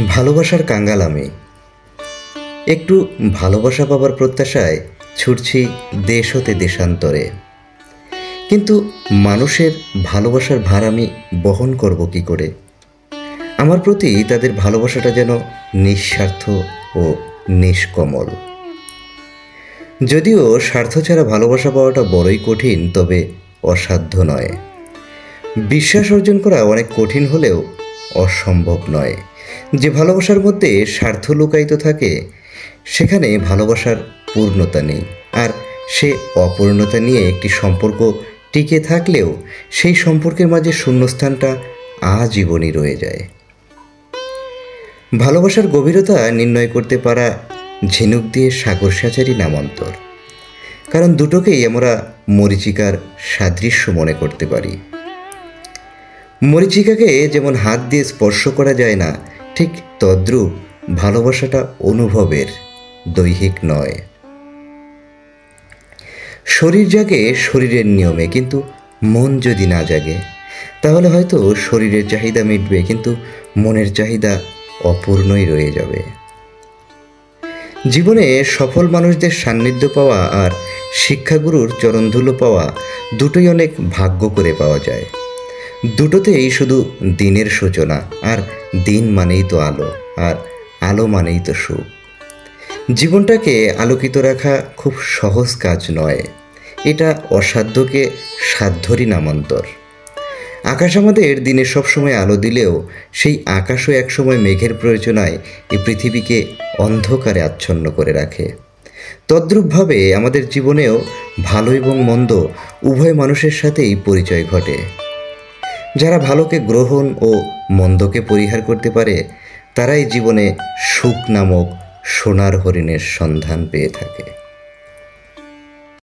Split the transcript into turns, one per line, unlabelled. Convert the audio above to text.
ভালোবাসার কাঙ্গাল আমি। একটু ভালোবাসা পাবার প্রত্যাশায় ছুটছি দেশ হতে দেশান্তরে। কিন্তু মানুষের ভালোবাসার ভার আমি বহন করব কি করে? আমার প্রতি তাদের ভালোবাসাটা যেন নিঃস্বার্থ ও নিষ্কমল। যদিও স্বার্থ ছাড়া ভালোবাসা পাওয়াটা বড়ই কঠিন, তবে অসাধ্য নয়। বিশ্বাস অর্জন করা অনেক কঠিন হলেও অসম্ভব নয়। যে ভালোবাসার মধ্যে স্বার্থ লুকায়িত থাকে সেখানে ভালোবাসার পূর্ণতা নেই, আর সে অপূর্ণতা নিয়ে একটি সম্পর্ক টিকে থাকলেও সেই সম্পর্কের মাঝে শূন্যস্থানটা আজীবনই রয়ে যায়। ভালোবাসার গভীরতা নির্ণয় করতে পারা ঝিনুক দিয়ে সাগর সাচারই নামান্তর। কারণ দুটোকেই আমরা মরীচিকার সাদৃশ্য মনে করতে পারি। মরীচিকাকে যেমন হাত দিয়ে স্পর্শ করা যায় না, ঠিক তদ্রূপ ভালোবাসাটা অনুভবের, দৈহিক নয়। শরীর জাগে শরীরের নিয়মে, কিন্তু মন যদি না জাগে তাহলে হয়তো শরীরের চাহিদা মিটবে, কিন্তু মনের চাহিদা অপূর্ণই রয়ে যাবে। জীবনে সফল মানুষদের সান্নিধ্য পাওয়া আর শিক্ষাগুরুর চরণধুলো পাওয়া দুটোই অনেক ভাগ্য করে পাওয়া যায়। দুটোতেই শুধু দিনের সূচনা, আর দিন মানেই তো আলো, আর আলো মানেই তো সুখ। জীবনটাকে আলোকিত রাখা খুব সহজ কাজ নয়, এটা অসাধ্যকে সাধ্যরই নামান্তর। আকাশ আমাদের দিনে সবসময় আলো দিলেও সেই আকাশও একসময় মেঘের প্রয়োজনায় এই পৃথিবীকে অন্ধকারে আচ্ছন্ন করে রাখে। তদ্রূপভাবে আমাদের জীবনেও ভালো এবং মন্দ উভয় মানুষের সাথেই পরিচয় ঘটে। যারা ভালোকে গ্রহণ ও মন্দকে পরিহার করতে পারে তারাই জীবনে সুখ নামক সোনার হরিণের সন্ধান পেয়ে থাকে।